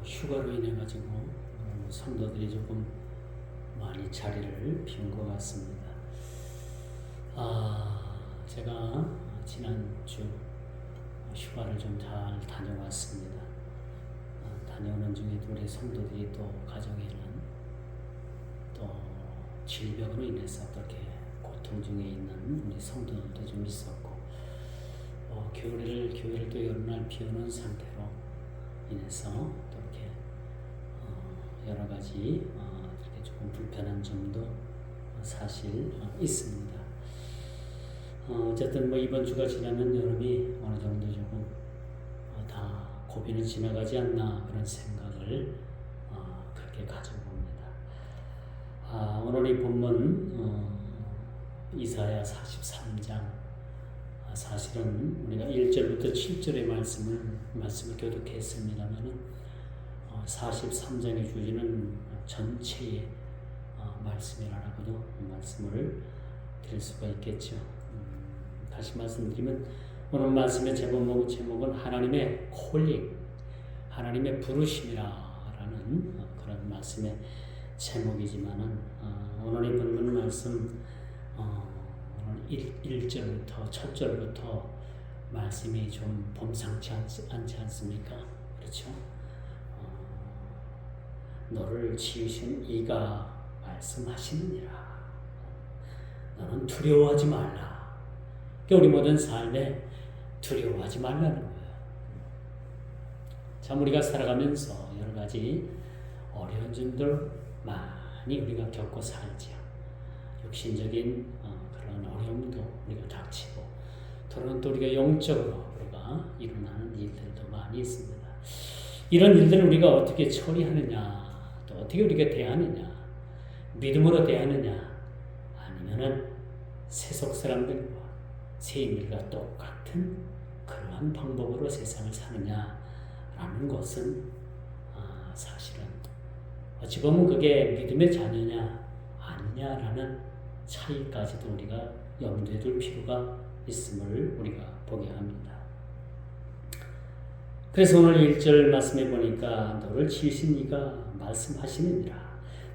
휴가로 인해 가지고 성도들이 조금 많이 자리를 비운 것 같습니다. 제가 지난주 휴가를 좀 잘 다녀왔습니다. 다녀오는 중에도 우리 성도들이 또 가정에는 또 질병으로 인해서 그렇게 고통 중에 있는 우리 성도들도 좀 있었고, 교회를 또 여러 날 비우는 상태로 인해서 또 이렇게 여러 가지 이렇게 조금 불편한 점도 사실 있습니다. 어쨌든 이번 주가 지나면 여름이 어느 정도 조금 다 고비는 지나가지 않나 그런 생각을 그렇게 가져봅니다. 오늘 이 본문 이사야 43장, 사실은 우리가 1절부터 7절의 말씀을 교독했습니다만 43장의 주제는 전체의 말씀이라고도 말씀을 드릴 수가 있겠죠. 다시 말씀드리면 오늘 말씀의 제목은 하나님의 콜링, 하나님의 부르심이라는 그런 말씀의 제목이지만은 오늘 이 본문 말씀 오늘 1절부터 첫 절부터 말씀이 좀 범상치 않지 않습니까? 그렇죠? 너를 지으신 이가 말씀하시느니라. 너는 두려워하지 말라. 우리 모든 삶에 두려워하지 말라는 거예요. 참 우리가 살아가면서 여러 가지 어려운 점들 많이 우리가 겪고 살지요. 육신적인 그런 어려움도 우리가 닥치고, 또는 또 우리가 영적으로 우리가 일어나는 일들도 많이 있습니다. 이런 일들을 우리가 어떻게 처리하느냐, 또 어떻게 우리가 대하느냐, 믿음으로 대하느냐, 아니면은 세속 사람들과 세인들과 똑같은 그러한 방법으로 세상을 사느냐라는 것은 사실은 어찌 보면 그게 믿음의 자녀냐 아니냐라는 차이까지도 우리가 염두에 둘 필요가 있음을 우리가 보게 합니다. 그래서 오늘 1절 말씀해 보니까 너를 지으신 이가 말씀하시느니라.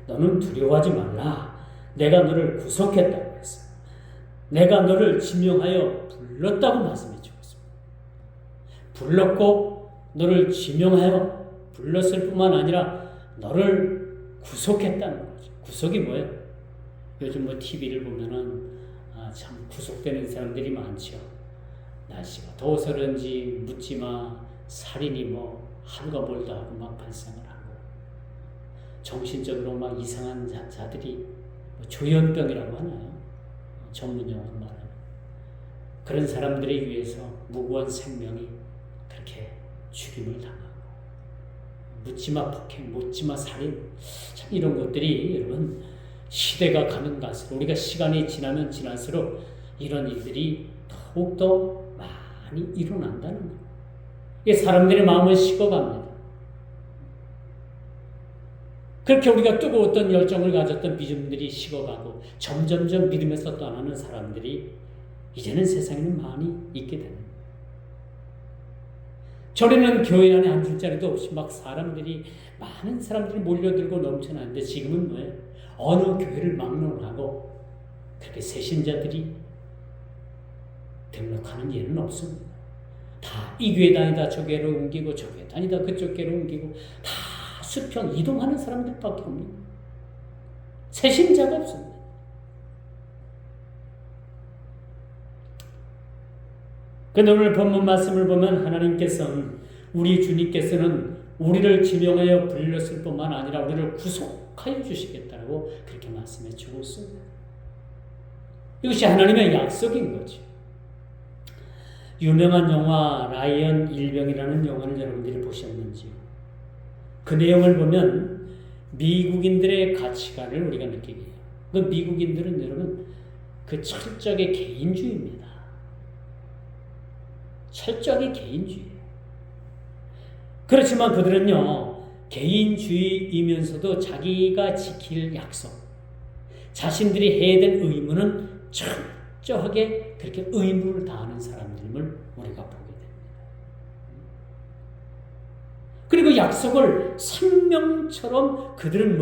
너는 두려워하지 말라. 내가 너를 구속했다고 했어요. 내가 너를 지명하여 불렀다고 말씀해 주었습니다. 불렀고 너를 지명하여 불렀을 뿐만 아니라 너를 구속했다는 거죠. 구속이 뭐예요? 요즘 TV를 보면은 참 구속되는 사람들이 많죠. 날씨가 더워서 그런지 묻지마 살인이 하루가 멀다 하고 막 발생을 하고, 정신적으로 막 이상한 자들이 조현병이라고 하나요? 전문 용어로 말하면 그런 사람들에 의해서 무고한 생명이 그렇게 죽임을 당하고, 묻지마 폭행, 묻지마 살인, 참 이런 것들이 여러분 시대가 가면 갈수록, 우리가 시간이 지나면 지날수록 이런 일들이 더욱더 많이 일어난다는 거예요. 이게 사람들의 마음을 식어갑니다. 그렇게 우리가 뜨거웠던 열정을 가졌던 믿음들이 식어가고 점점점 믿음에서 떠나는 사람들이 이제는 세상에는 많이 있게 되는 거예요. 전에는 교회 안에 앉을 자리도 없이 막 많은 사람들이 몰려들고 넘쳐나는데 지금은 뭐예요? 어느 교회를 막론하고 그렇게 새신자들이 등록하는 일은 없습니다. 다 이 교회 다니다 저 교회로 옮기고, 저 교회 다니다 그쪽 교회로 옮기고, 다 수평 이동하는 사람들밖에 없는 거예요. 새신자가 없습니다. 그런데 오늘 본문 말씀을 보면 하나님께서는, 우리 주님께서는 우리를 지명하여 불렀을 뿐만 아니라 우리를 구속하여 주시겠다고 그렇게 말씀해 주고 있습니다. 이것이 하나님의 약속인 거죠. 유명한 영화 라이언 일병이라는 영화를 여러분들이 보셨는지요? 그 내용을 보면 미국인들의 가치관을 우리가 느끼게 해요. 그 미국인들은 여러분 그 철저하게 개인주의입니다. 철저하게 개인주의예요. 그렇지만 그들은요, 개인주의이면서도 자기가 지킬 약속, 자신들이 해야 될 의무는 철저하게 그렇게 의무를 다하는 사람들임을 우리가 보게 됩니다. 그리고 그 약속을 생명처럼 그들은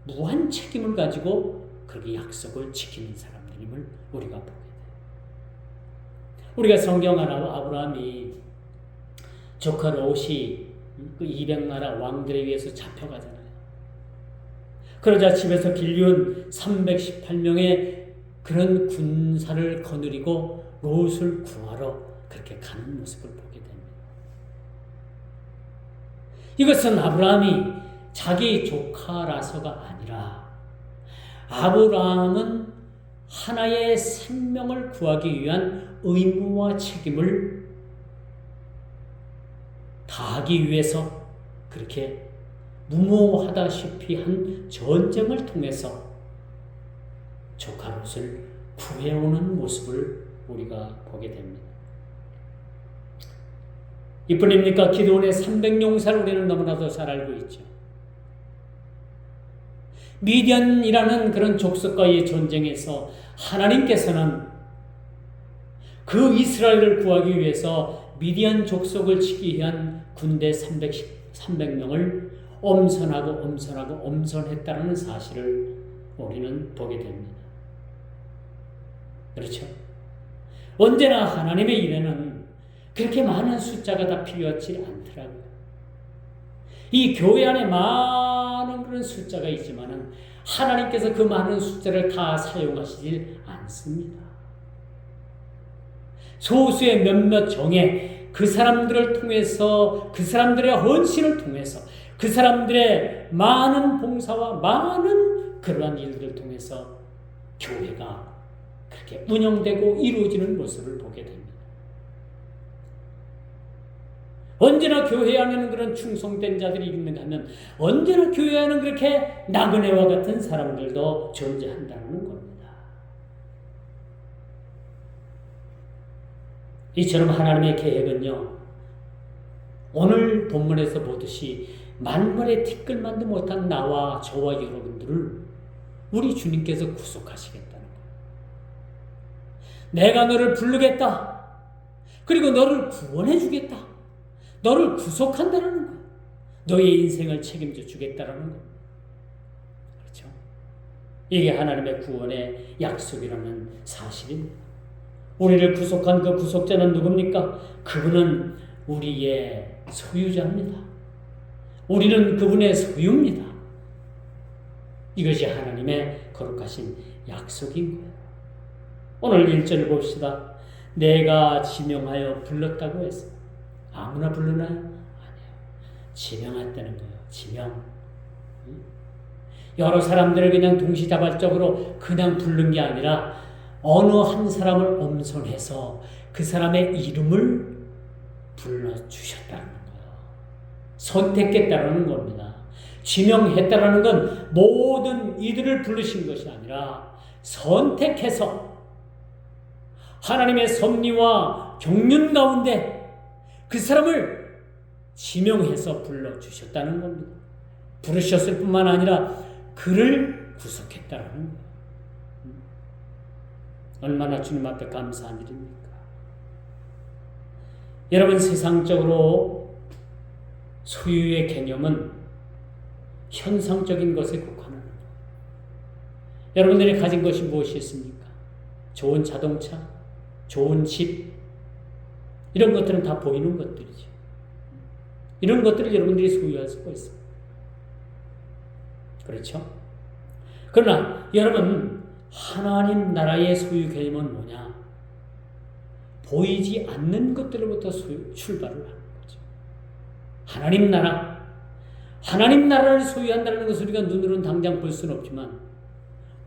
무한 책임을 가지고 그렇게 약속을 지키는 사람들임을 우리가 보게 돼요. 우리가 성경 아브라함이 조카 롯이 그 200나라 왕들에 의해서 잡혀가잖아요. 그러자 집에서 길리온 318명의 그런 군사를 거느리고 롯을 구하러 그렇게 가는 모습을 보게 됩니다. 이것은 아브라함이 자기 조카라서가 아니라 아브라함은 하나의 생명을 구하기 위한 의무와 책임을 다하기 위해서 그렇게 무모하다시피 한 전쟁을 통해서 조카 롯을 구해오는 모습을 우리가 보게 됩니다. 이뿐입니까? 기드온의 300용사를 우리는 너무나도 잘 알고 있죠. 미디안이라는 그런 족속과의 전쟁에서 하나님께서는 그 이스라엘을 구하기 위해서 미디안 족속을 치기 위한 군대 300명을 엄선했다는 사실을 우리는 보게 됩니다. 그렇죠? 언제나 하나님의 일에는 그렇게 많은 숫자가 다 필요하지 않더라고요. 이 교회 안에 많은 그런 숫자가 있지만은 하나님께서 그 많은 숫자를 다 사용하시질 않습니다. 소수의 몇몇 정예 그 사람들을 통해서 그 사람들의 헌신을 통해서 그 사람들의 많은 봉사와 많은 그러한 일들을 통해서 교회가 그렇게 운영되고 이루어지는 모습을 보게 됩니다. 언제나 교회 안에는 그런 충성된 자들이 있는가 하면 언제나 교회 안에는 그렇게 나그네와 같은 사람들도 존재한다는 겁니다. 이처럼 하나님의 계획은요, 오늘 본문에서 보듯이 만물의 티끌만도 못한 나와 저와 여러분들을 우리 주님께서 구속하시겠다는 거예요. 내가 너를 부르겠다. 그리고 너를 구원해 주겠다. 너를 구속한다는 거예요. 너의 인생을 책임져 주겠다는 거예요. 그렇죠? 이게 하나님의 구원의 약속이라는 사실입니다. 우리를 구속한 그 구속자는 누굽니까? 그분은 우리의 소유자입니다. 우리는 그분의 소유입니다. 이것이 하나님의 거룩하신 약속인 거예요. 오늘 1절을 봅시다. 내가 지명하여 불렀다고 했어요. 아무나 불러나요? 아니에요. 지명했다는 거예요. 지명. 여러 사람들을 그냥 동시다발적으로 그냥 부른 게 아니라 어느 한 사람을 엄선해서 그 사람의 이름을 불러주셨다는 거예요. 선택했다는 겁니다. 지명했다는 건 모든 이들을 부르신 것이 아니라 선택해서 하나님의 섭리와 경륜 가운데 그 사람을 지명해서 불러주셨다는 겁니다. 부르셨을 뿐만 아니라 그를 구속했다는 거예요. 얼마나 주님 앞에 감사한 일입니까? 여러분, 세상적으로 소유의 개념은 현상적인 것에 국한하는 거예요. 여러분들이 가진 것이 무엇이 있습니까? 좋은 자동차, 좋은 집, 이런 것들은 다 보이는 것들이죠. 이런 것들을 여러분들이 소유할 수가 있습니다. 그렇죠? 그러나 여러분, 하나님 나라의 소유 개념은 뭐냐? 보이지 않는 것들로부터 출발을 하는 거죠. 하나님 나라를 소유한다는 것을 우리가 눈으로는 당장 볼 수는 없지만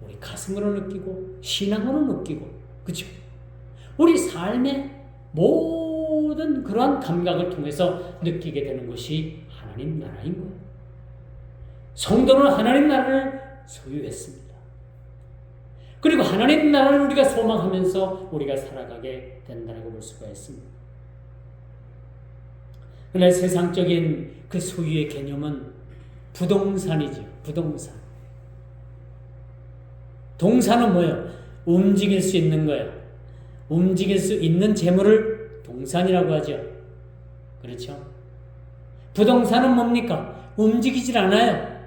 우리 가슴으로 느끼고 신앙으로 느끼고, 그렇죠? 우리 삶의 모든 그러한 감각을 통해서 느끼게 되는 것이 하나님 나라인 거예요. 성도는 하나님 나라를 소유했습니다. 그리고 하나님 나라를 우리가 소망하면서 우리가 살아가게 된다고 볼 수가 있습니다. 그러나 세상적인 그 소유의 개념은 부동산이죠. 부동산. 동산은 뭐예요? 움직일 수 있는 거예요. 움직일 수 있는 재물을 동산이라고 하죠. 그렇죠? 부동산은 뭡니까? 움직이질 않아요.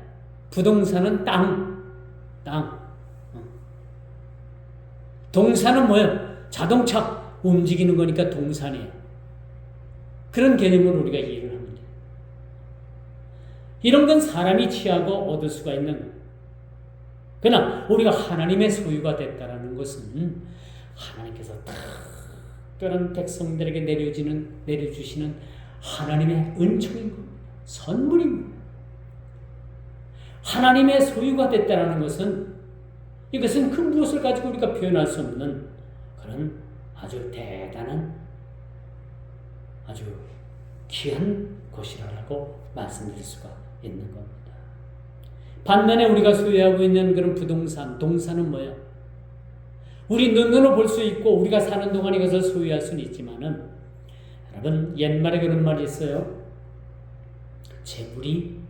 부동산은 땅. 동산은 뭐예요? 자동차 움직이는 거니까 동산이에요. 그런 개념을 우리가 이해를 하면 돼요. 이런 건 사람이 취하고 얻을 수가 있는 거예요. 그러나 우리가 하나님의 소유가 됐다라는 것은 하나님께서 특별한 백성들에게 내려주시는 하나님의 은총인 겁니다. 선물인 겁니다. 하나님의 소유가 됐다라는 것은 이것은 그 무엇을 가지고 우리가 표현할 수 없는 그런 아주 대단한 아주 귀한 것이라고 말씀드릴 수가 있는 겁니다. 반면에 우리가 소유하고 있는 그런 부동산, 동산은 뭐예요? 우리 눈으로 볼 수 있고 우리가 사는 동안 이것을 소유할 수는 있지만은 여러분 옛말에 그런 말이 있어요. 재물이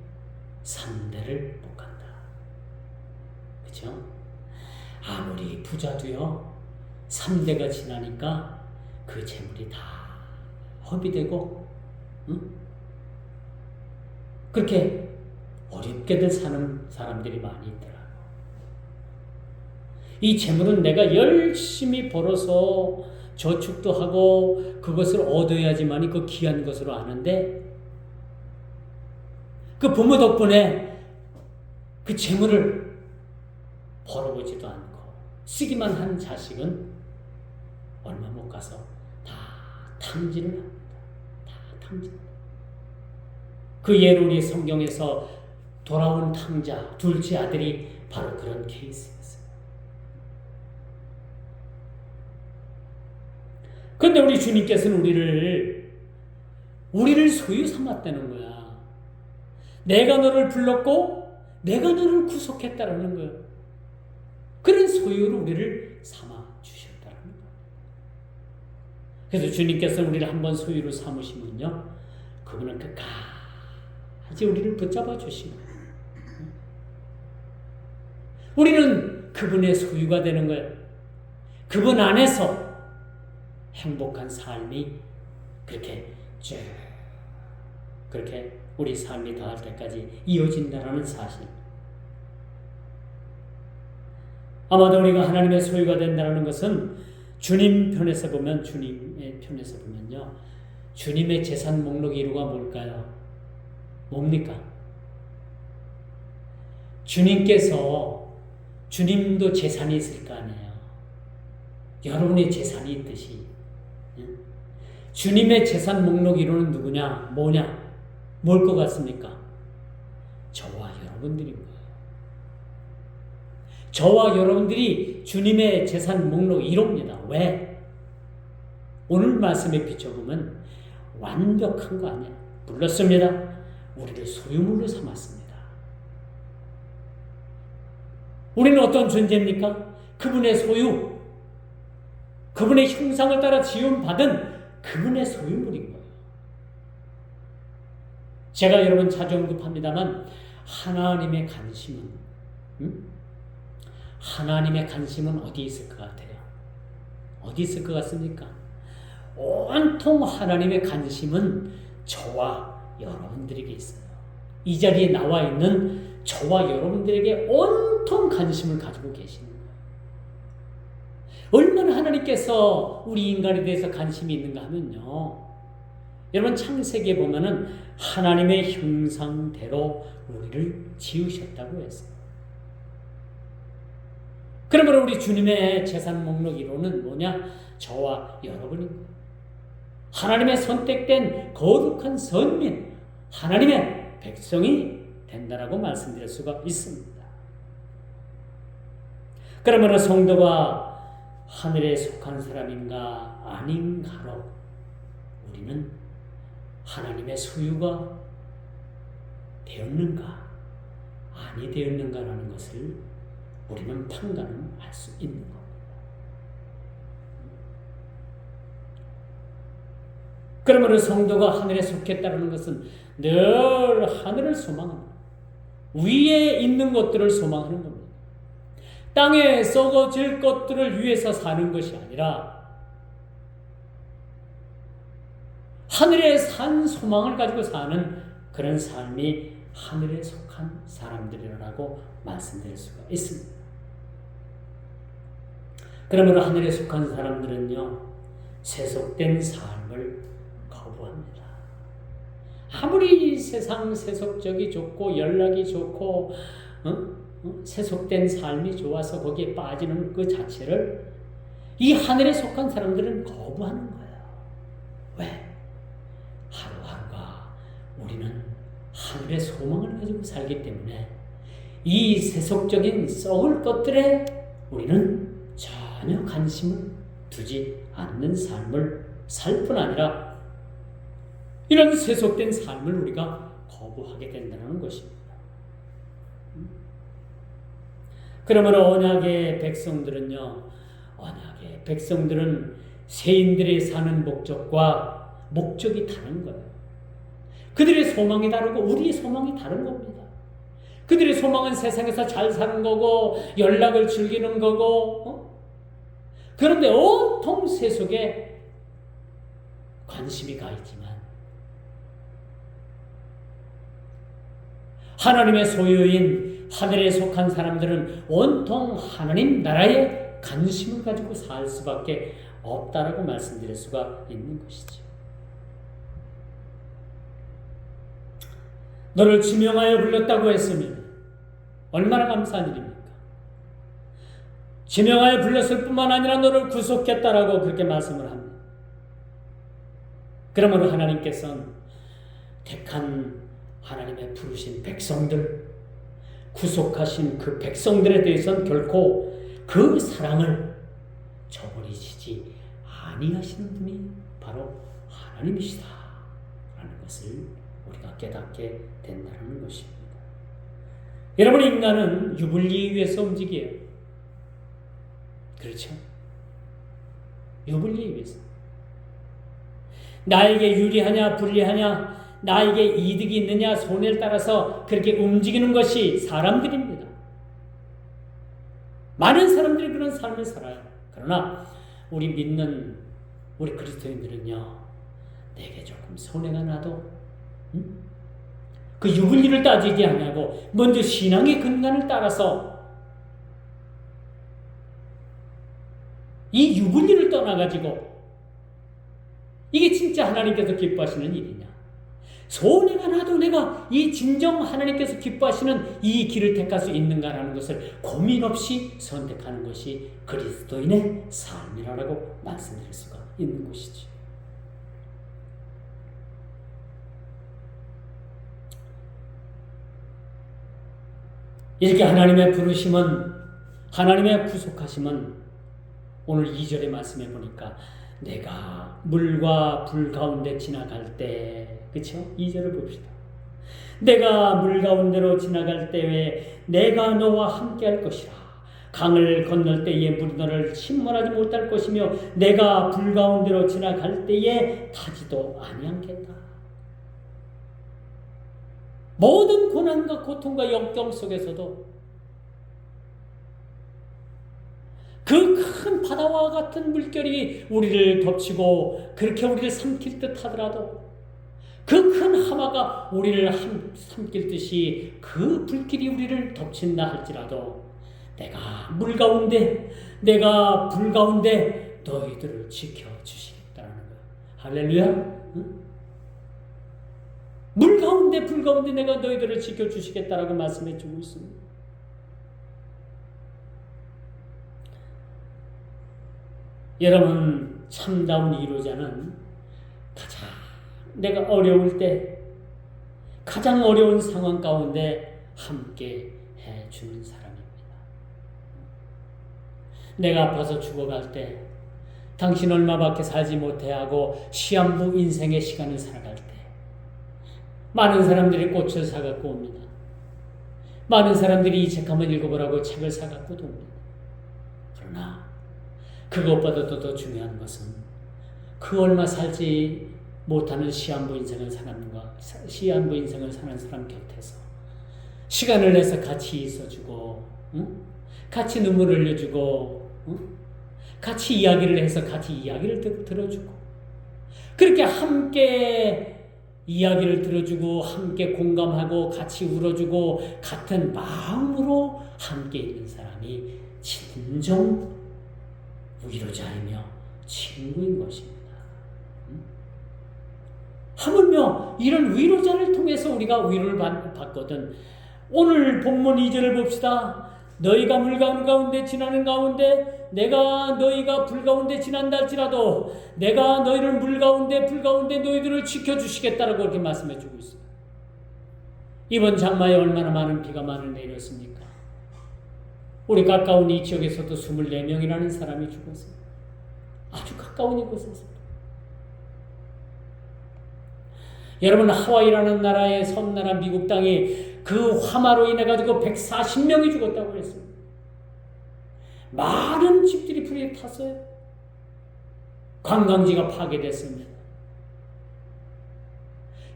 3대를 못 간다. 그렇죠? 아무리 부자도요 3대가 지나니까 그 재물이 다 허비되고 그렇게 어렵게들 사는 사람들이 많이 있더라. 이 재물은 내가 열심히 벌어서 저축도 하고 그것을 얻어야지만이 그 귀한 것으로 아는데 그 부모 덕분에 그 재물을 벌어보지도 않고 쓰기만 한 자식은 얼마 못 가서 다 탕진을 합니다. 다 탕진. 그 예로 우리 성경에서 돌아온 탕자 둘째 아들이 바로 그런 케이스였어요. 그런데 우리 주님께서는 우리를 소유 삼았다는 거야. 내가 너를 불렀고 내가 너를 구속했다라는 거예요. 그런 소유로 우리를 삼아 주셨다라는 거예요. 그래서 주님께서 우리를 한번 소유로 삼으시면요, 그분은 끝까지 우리를 붙잡아 주시고 우리는 그분의 소유가 되는 거예요. 그분 안에서 행복한 삶이 그렇게 쭉 그렇게 우리 삶이 닿을 때까지 이어진다라는 사실. 아마도 우리가 하나님의 소유가 된다는 것은 주님의 편에서 보면요, 주님의 재산 목록 1호가 뭘까요? 뭡니까? 주님도 재산이 있을 거 아니에요. 여러분의 재산이 있듯이 주님의 재산 목록 1호는 누구냐? 뭐냐? 뭘 것 같습니까? 저와 여러분들인 거예요. 저와 여러분들이 주님의 재산 목록 1호입니다. 왜? 오늘 말씀에 비춰보면 완벽한 거 아니에요. 불렀습니다. 우리를 소유물로 삼았습니다. 우리는 어떤 존재입니까? 그분의 소유, 그분의 형상을 따라 지음받은 그분의 소유물인 거예요. 제가 여러분 자주 언급합니다만 하나님의 관심은 어디 있을 것 같아요? 어디 있을 것 같습니까? 온통 하나님의 관심은 저와 여러분들에게 있어요. 이 자리에 나와 있는 저와 여러분들에게 온통 관심을 가지고 계시는 거예요. 얼마나 하나님께서 우리 인간에 대해서 관심이 있는가 하면요, 여러분 창세기에 보면은 하나님의 형상대로 우리를 지으셨다고 했어요. 그러므로 우리 주님의 재산 목록 1호는 뭐냐? 저와 여러분인 거예요. 하나님의 선택된 거룩한 선민, 하나님의 백성이 된다라고 말씀드릴 수가 있습니다. 그러므로 성도가 하늘에 속한 사람인가 아닌가로 우리는 하나님의 소유가 되었는가 아니 되었는가라는 것을 우리는 판단할 수 있는 겁니다. 그러므로 성도가 하늘에 속했다는 것은 늘 하늘을 소망합니다. 위에 있는 것들을 소망하는 겁니다. 땅에 썩어질 것들을 위해서 사는 것이 아니라 하늘에 산 소망을 가지고 사는 그런 삶이 하늘에 속한 사람들이라고 말씀드릴 수가 있습니다. 그러므로 하늘에 속한 사람들은요, 세속된 삶을 거부합니다. 아무리 세상 세속적이 좋고 연락이 좋고 세속된 삶이 좋아서 거기에 빠지는 그 자체를 이 하늘에 속한 사람들은 거부하는 거예요. 왜? 하루하루가 우리는 하늘의 소망을 가지고 살기 때문에 이 세속적인 썩을 것들에 우리는 전혀 관심을 두지 않는 삶을 살 뿐 아니라 이런 세속된 삶을 우리가 거부하게 된다는 것입니다. 그러므로 언약의 백성들은요, 언약의 백성들은 세인들이 사는 목적과 목적이 다른 거예요. 그들의 소망이 다르고 우리의 소망이 다른 겁니다. 그들의 소망은 세상에서 잘 사는 거고 연락을 즐기는 거고 그런데 온통 세속에 관심이 가 있지만 하나님의 소유인 하늘에 속한 사람들은 온통 하나님 나라에 관심을 가지고 살 수밖에 없다라고 말씀드릴 수가 있는 것이죠. 너를 지명하여 불렀다고 했으면 얼마나 감사한 일입니까? 지명하여 불렀을 뿐만 아니라 너를 구속했다라고 그렇게 말씀을 합니다. 그러므로 하나님께서는 택한 하나님의 부르신 백성들, 구속하신 그 백성들에 대해서는 결코 그 사랑을 저버리시지 아니하시는 분이 바로 하나님이시다 라는 것을 우리가 깨닫게 된다는 것입니다. 여러분, 인간은 유불리에 위해서 움직여요. 그렇죠? 유불리에 위해서. 나에게 유리하냐 불리하냐, 나에게 이득이 있느냐 손해를 따라서 그렇게 움직이는 것이 사람들입니다. 많은 사람들이 그런 삶을 살아요. 그러나 우리 믿는 우리 그리스도인들은요, 내게 조금 손해가 나도 그 유불리를 따지지 않냐고 먼저 신앙의 근간을 따라서 이 유불리를 떠나가지고 이게 진짜 하나님께서 기뻐하시는 일이냐, 손해가 나도 내가 이 진정 하나님께서 기뻐하시는 이 길을 택할 수 있는가라는 것을 고민 없이 선택하는 것이 그리스도인의 삶이라고 말씀드릴 수가 있는 것이죠. 이렇게 하나님의 부르심은, 하나님의 구속하심은 오늘 2절의 말씀에 보니까 내가 물과 불 가운데 지나갈 때, 그렇죠? 2절을 봅시다. 내가 물 가운데로 지나갈 때에 내가 너와 함께 할 것이라. 강을 건널 때에 물이 너를 침몰하지 못할 것이며 내가 불 가운데로 지나갈 때에 타지도 아니하겠다. 모든 고난과 고통과 역경 속에서도 그 큰 바다와 같은 물결이 우리를 덮치고 그렇게 우리를 삼킬 듯 하더라도, 그 큰 하마가 우리를 삼킬 듯이 그 불길이 우리를 덮친다 할지라도 내가 물 가운데, 내가 불 가운데 너희들을 지켜주시겠다는 거예요. 할렐루야. 응? 물 가운데 불 가운데 내가 너희들을 지켜주시겠다라고 말씀해 주고 있습니다. 여러분, 참다운 이루자는 가장 내가 어려울 때, 가장 어려운 상황 가운데 함께 해주는 사람입니다. 내가 아파서 죽어갈 때, 당신 얼마밖에 살지 못해 하고 시한부 인생의 시간을 살아갈 때 많은 사람들이 꽃을 사갖고 옵니다. 많은 사람들이 이 책 한번 읽어보라고 책을 사갖고 옵니다. 그러나 그것보다도 더 중요한 것은 그 얼마 살지 못하는 시한부 인생을 사는 사람 곁에서 시간을 내서 같이 있어주고, 같이 눈물을 흘려주고, 같이 이야기를 해서 같이 이야기를 들어주고, 그렇게 함께 이야기를 들어주고 함께 공감하고 같이 울어주고 같은 마음으로 함께 있는 사람이 진정 위로자이며 친구인 것입니다. 하물며 이런 위로자를 통해서 우리가 위로를 받거든. 오늘 본문 2절을 봅시다. 너희가 물 가운데 지나는 가운데 내가 너희가 불 가운데 지난다 할지라도 내가 너희를 물 가운데 불 가운데 너희들을 지켜주시겠다라고 그렇게 말씀해 주고 있어요. 이번 장마에 얼마나 많은 비가 많이 내렸습니까? 우리 가까운 이 지역에서도 24명이라는 사람이 죽었어요. 아주 가까운 이곳에서. 여러분, 하와이라는 나라의 섬나라 미국 땅이 그 화마로 인해 가지고 140명이 죽었다고 했습니다. 많은 집들이 불에 탔어요. 관광지가 파괴됐습니다.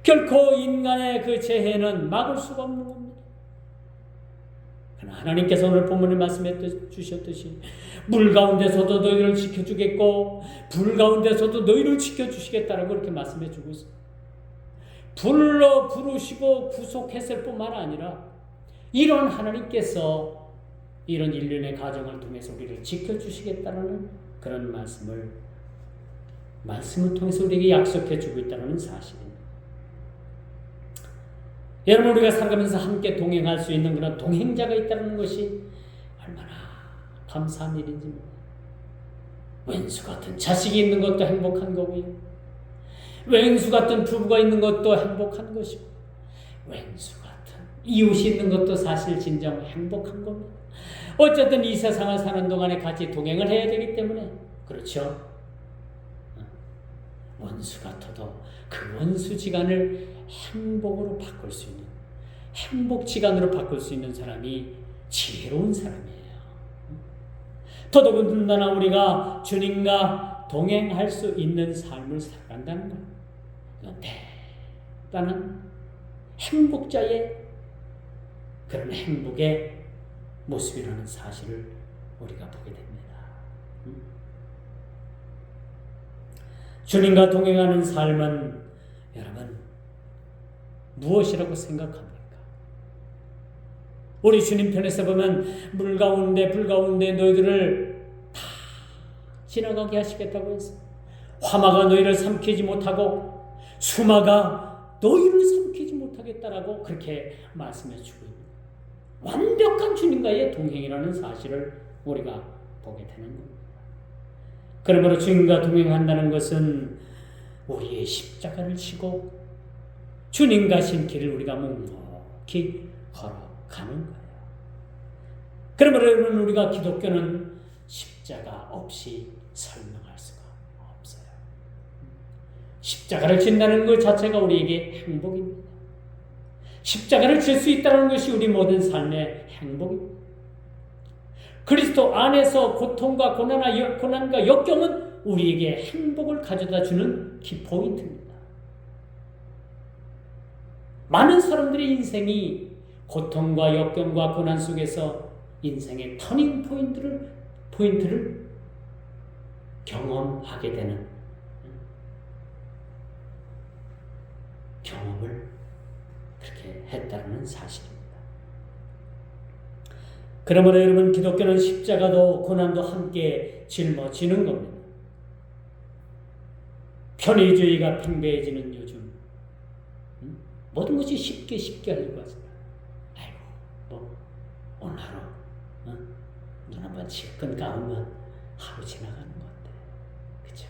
결코 인간의 그 재해는 막을 수가 없는 겁니다. 그러나 하나님께서 오늘 본문에 말씀해 주셨듯이 물 가운데서도 너희를 지켜주겠고 불 가운데서도 너희를 지켜주시겠다라고 그렇게 말씀해 주고 있습니다. 불러 부르시고 구속했을 뿐만 아니라 이런 하나님께서 이런 일련의 가정을 통해서 우리를 지켜주시겠다는 그런 말씀을 통해서 우리에게 약속해 주고 있다는 사실입니다. 여러분, 우리가 살아가면서 함께 동행할 수 있는 그런 동행자가 있다는 것이 얼마나 감사한 일인지. 왼수 같은 자식이 있는 것도 행복한 거고요. 왼수 같은 부부가 있는 것도 행복한 것이고 왼수 같은 이웃이 있는 것도 사실 진정 행복한 겁니다. 어쨌든 이 세상을 사는 동안에 같이 동행을 해야 되기 때문에 그렇죠. 원수 같아도 그 원수지간을 행복으로 바꿀 수 있는 행복지간으로 바꿀 수 있는 사람이 지혜로운 사람이에요. 더더군다나 우리가 주님과 동행할 수 있는 삶을 살아간다는 것, 대단한 행복자의 그런 행복의 모습이라는 사실을 우리가 보게 됩니다. 주님과 동행하는 삶은 여러분 무엇이라고 생각합니까? 우리 주님 편에서 보면 물 가운데 불 가운데 너희들을 다 지나가게 하시겠다고 했어요. 화마가 너희를 삼키지 못하고 수마가 너희를 삼키지 못하겠다라고 그렇게 말씀해 주고 있습니다. 완벽한 주님과의 동행이라는 사실을 우리가 보게 되는 겁니다. 그러므로 주님과 동행한다는 것은 우리의 십자가를 지고 주님 가신 길을 우리가 묵묵히 걸어가는 거예요. 그러므로 여러분, 우리가 기독교는 십자가 없이 설명할 수가 없어요. 십자가를 진다는 것 자체가 우리에게 행복입니다. 십자가를 질 수 있다는 것이 우리 모든 삶의 행복입니다. 그리스도 안에서 고통과 고난과 역경은 우리에게 행복을 가져다 주는 키포인트입니다. 많은 사람들의 인생이 고통과 역경과 고난 속에서 인생의 터닝 포인트를 경험하게 되는 경험을 그렇게 했다는 사실입니다. 그러므로 여러분, 기독교는 십자가도 고난도 함께 짊어지는 겁니다. 편의주의가 팽배해지는 요즘 모든 것이 쉽게 하려고 하잖아요. 아이고, 오늘 하루 눈 한번 질끈 감으면 하루 지나가는 건데, 그렇죠?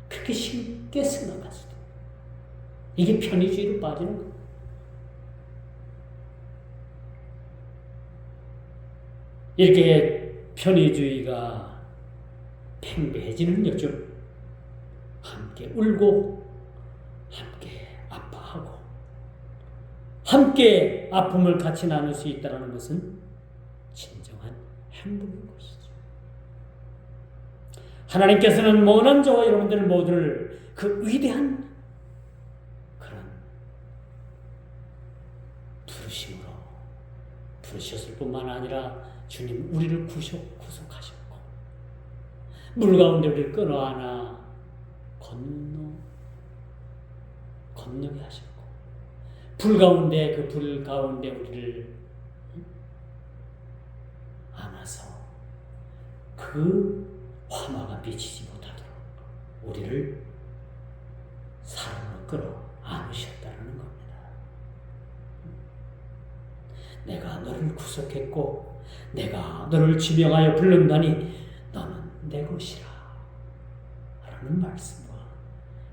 그렇게 쉽게 생각할 수도. 이게 편의주의로 빠지는 겁니다. 이렇게 편의주의가 팽배해지는 요즘 함께 울고 함께 아파하고 함께 아픔을 같이 나눌 수 있다는 것은 진정한 행복인 것이죠. 하나님께서는 모난 저와 여러분들 모두를 그 위대한 그런 부르심으로 부르셨을 뿐만 아니라 주님 우리를 구속하셨고 물 가운데 우리를 끌어안아 건너게 하셨습니다. 불 가운데 그 불 가운데 우리를 안아서 그 화마가 비치지 못하도록 우리를 사랑으로 끌어 안으셨다는 겁니다. 내가 너를 구속했고 내가 너를 지명하여 불렀나니 너는 내 것이라 라는 말씀과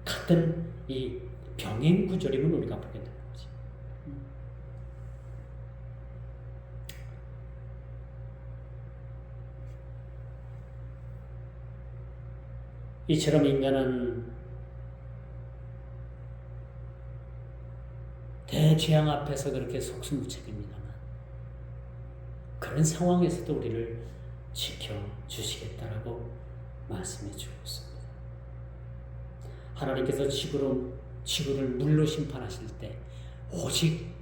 같은 이 병행 구절임을 우리가 보게 되는 거지. 이처럼 인간은 대재앙 앞에서 그렇게 속수무책입니다만 그런 상황에서도 우리를 지켜주시겠다라고 말씀해 주고 있습니다. 하나님께서 지구를 물로 심판하실 때 오직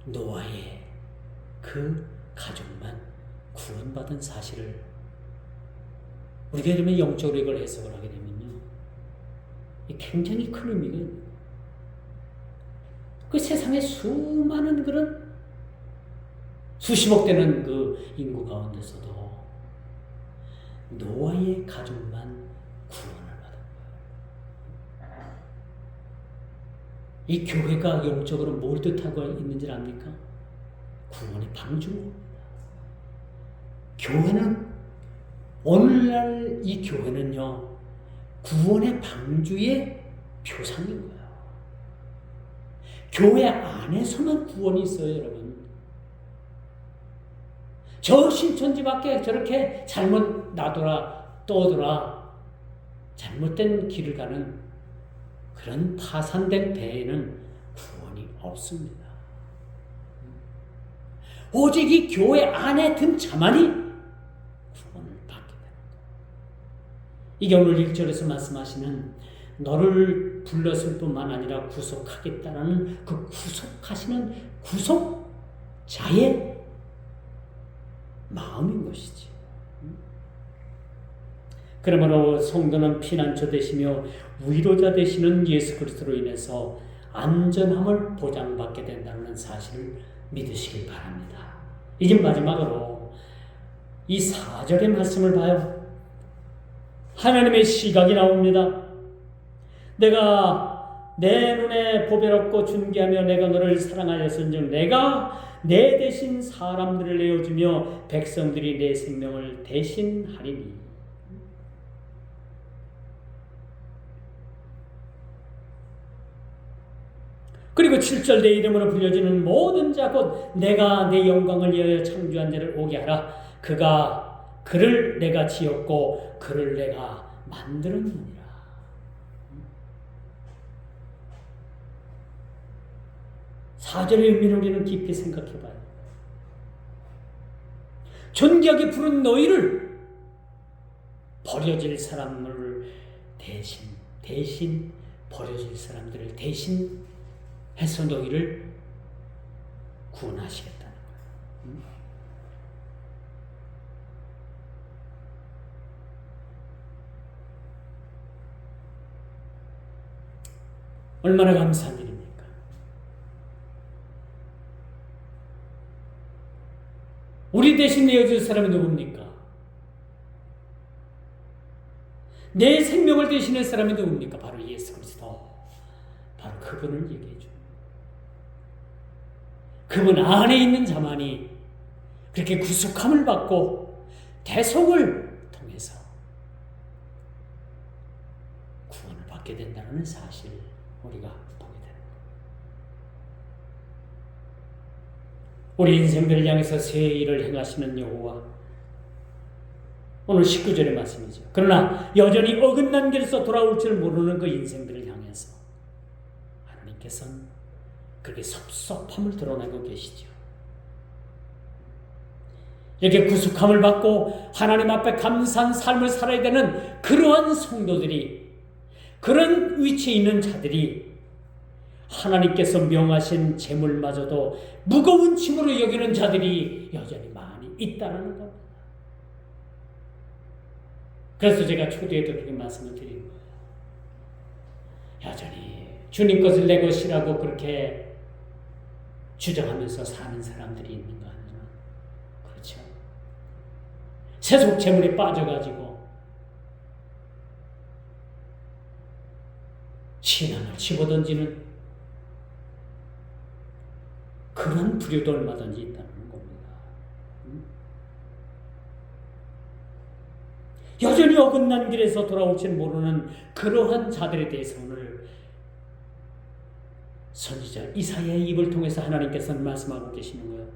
노아의 그 가족만 구원받은 사실을 우리가 이러면 영적으로 이걸 해석을 하게 되면요, 굉장히 큰 의미가 있는 거예요. 그 세상에 수많은 그런 수십억 되는 그 인구 가운데서도 노아의 가족만 구원을 받은 거예요. 이 교회가 영적으로 뭘 뜻하고 있는지 압니까? 구원의 방주입니다. 교회는 오늘날 이 교회는요, 구원의 방주의 표상인 거예요. 교회 안에서만 구원이 있어요, 여러분. 저 신천지 밖에 저렇게 잘못 놔둬라, 떠돌아, 잘못된 길을 가는 그런 파산된 배에는 구원이 없습니다. 오직 이 교회 안에 든 자만이 구원을 받게 됩니다. 이게 오늘 1절에서 말씀하시는 너를 불렀을 뿐만 아니라 구속하겠다라는 그 구속하시는 구속자의 마음인 것이지. 그러므로 성도는 피난처 되시며 위로자 되시는 예수 그리스도로 인해서 안전함을 보장받게 된다는 사실을 믿으시길 바랍니다. 이제 마지막으로 이 4절의 말씀을 봐요. 하나님의 시각이 나옵니다. 내가 내 눈에 보배롭고 존귀하며 내가 너를 사랑하였은즉 내가 내 대신 사람들을 내어주며 백성들이 내 생명을 대신하리니. 그리고 7절 내 이름으로 불려지는 모든 자 곧 내가 내 영광을 위하여 창조한 자를 오게 하라. 그를 내가 지었고 그를 내가 만들었느니라. 사절의 의미를 우리는 깊이 생각해봐요. 존귀하게 부른 너희를 버려질 사람을 대신 버려질 사람들을 대신 해서 너희를 구원하시겠다는 거예요. 얼마나 감사한 일입니까? 우리 대신 내어줄 사람이 누굽니까? 내 생명을 대신할 사람이 누굽니까? 바로 예수 그리스도. 바로 그분을 얘기해 줍니다. 그분 안에 있는 자만이 그렇게 구속함을 받고 대속을 통해서 구원을 받게 된다는 사실을 우리가 보게 되는 거예요. 우리 인생들을 향해서 새 일을 행하시는 여호와, 오늘 19절의 말씀이죠. 그러나 여전히 어긋난 길에서 돌아올 줄 모르는 그 인생들을 향해서 하나님께서는 그렇게 섭섭함을 드러내고 계시죠. 이렇게 구속함을 받고 하나님 앞에 감사한 삶을 살아야 되는 그러한 성도들이, 그런 위치에 있는 자들이 하나님께서 명하신 재물마저도 무거운 짐으로 여기는 자들이 여전히 많이 있다는 겁니다. 그래서 제가 초대에도 그렇게 말씀을 드린 거예요. 여전히 주님 것을 내 것이라고 그렇게 주장하면서 사는 사람들이 있는가 하면 그렇죠. 세속 재물에 빠져가지고 신앙을 집어던지는 그런 부류도 얼마든지 있다는 겁니다. 여전히 어긋난 길에서 돌아올지는 모르는 그러한 자들에 대해서 오늘 선지자 이사야의 입을 통해서 하나님께서는 말씀하고 계시는 거예요.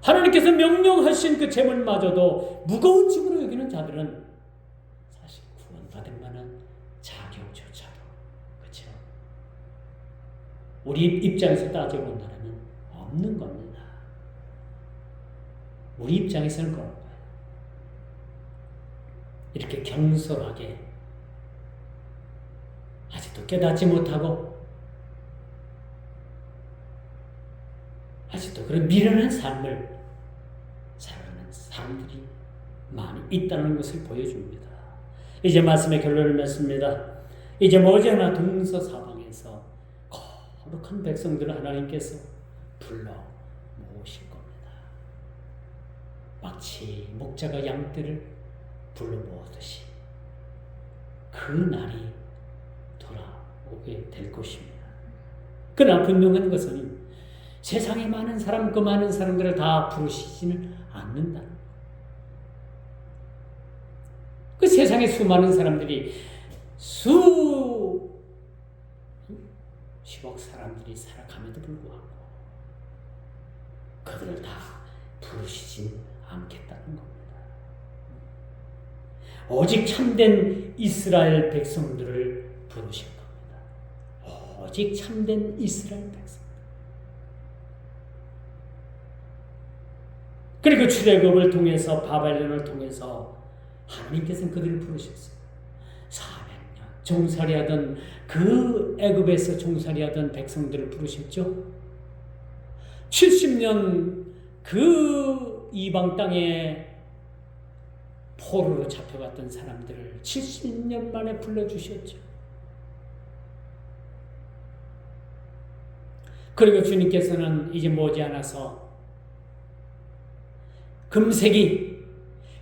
하나님께서 명령하신 그 재물마저도 무거운 짐으로 여기는 자들은 사실 구원받을 만한 자격조차도 그렇죠. 우리 입장에서 따져본다면 없는 겁니다. 우리 입장에서는 그런 거예요. 이렇게 경솔하게 아직도 깨닫지 못하고 아직도 그런 미련한 삶을 살아가는 사람들이 많이 있다는 것을 보여줍니다. 이제 말씀의 결론을 맺습니다. 이제 머지않아 동서사방에서 거룩한 백성들을 하나님께서 불러 모으실 겁니다. 마치 목자가 양떼를 불러 모으듯이 그 날이 돌아오게 될 것입니다. 그러나 분명한 것은 세상에 많은 사람, 그 많은 사람들을 다 부르시지는 않는다. 그 세상에 수많은 사람들이 수십억 사람들이 살아감에도 불구하고 그들을 다 부르시진 않겠다는 겁니다. 오직 참된 이스라엘 백성들을 부르실 겁니다. 오직 참된 이스라엘 백성. 그리고 출애굽을 통해서 바벨론을 통해서 하나님께서는 그들을 부르셨어요. 400년 종살이하던 그 애굽에서 종살이하던 백성들을 부르셨죠. 70년 그 이방 땅에 포로로 잡혀갔던 사람들을 70년 만에 불러주셨죠. 그리고 주님께서는 이제 머지않아서 금세기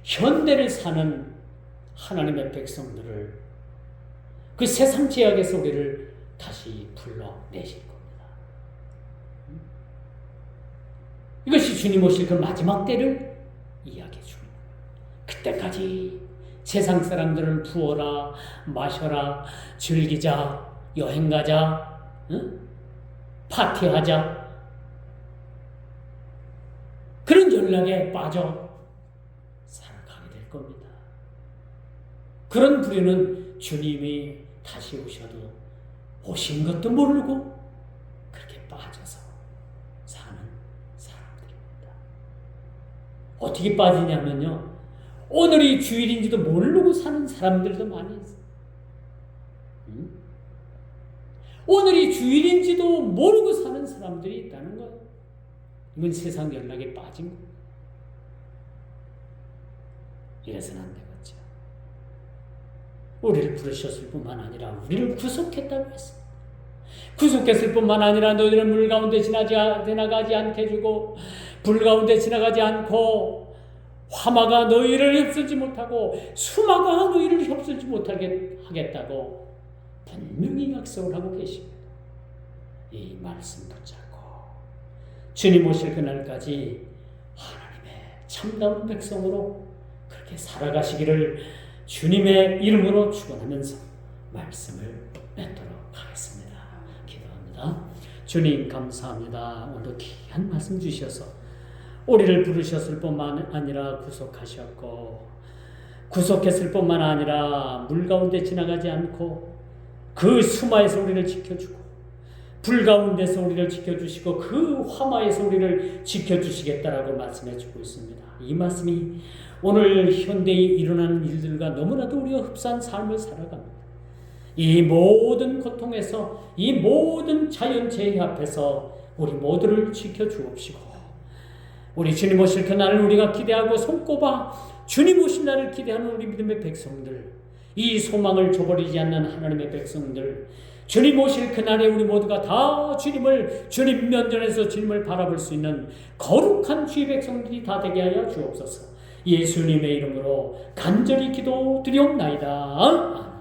현대를 사는 하나님의 백성들을 그 세상 제약에서 우리를 다시 불러내실 겁니다. 이것이 주님 오실 그 마지막 때를 이야기해 줍니다. 그때까지 세상 사람들은 부어라, 마셔라, 즐기자, 여행 가자, 파티하자, 그런 연락에 빠져 살아가게 될 겁니다. 그런 부류는 주님이 다시 오셔도 오신 것도 모르고 그렇게 빠져서 사는 사람들입니다. 어떻게 빠지냐면요, 오늘이 주일인지도 모르고 사는 사람들도 많이 있어요. 오늘이 주일인지도 모르고 사는 사람들이 있다는 거예요. 이건 세상 연락에 빠진 거예요. 이래서는 안 되겠죠. 우리를 부르셨을 뿐만 아니라 우리를 구속했다고 했습니다. 구속했을 뿐만 아니라 너희들은 물 가운데 지나가지 않게 해주고 불 가운데 지나가지 않고 화마가 너희를 휩쓸지 못하고 수마가 너희를 휩쓸지 못하게 하겠다고 분명히 약속을 하고 계십니다. 이 말씀 붙잡고 주님 오실 그날까지 하나님의 참다운 백성으로 그렇게 살아가시기를 주님의 이름으로 축원하면서 말씀을 맺도록 하겠습니다. 기도합니다. 주님 감사합니다. 오늘도 귀한 말씀 주셔서 우리를 부르셨을 뿐만 아니라 구속하셨고 구속했을 뿐만 아니라 물 가운데 지나가지 않고 그 수마에서 우리를 지켜주고 불 가운데서 우리를 지켜주시고 그 화마에서 우리를 지켜주시겠다라고 말씀해주고 있습니다. 이 말씀이 오늘 현대에 일어나는 일들과 너무나도 우리가 흡사한 삶을 살아갑니다. 이 모든 고통에서 이 모든 자연재해 앞에서 우리 모두를 지켜주옵시고 우리 주님 오실 그날을 우리가 기대하고 손꼽아 주님 오실 날을 기대하는 우리 믿음의 백성들, 이 소망을 저버리지 않는 하나님의 백성들, 주님 오실 그날에 우리 모두가 다 주님 면전에서 주님을 바라볼 수 있는 거룩한 주의 백성들이 다 되게 하여 주옵소서. 예수님의 이름으로 간절히 기도드리옵나이다.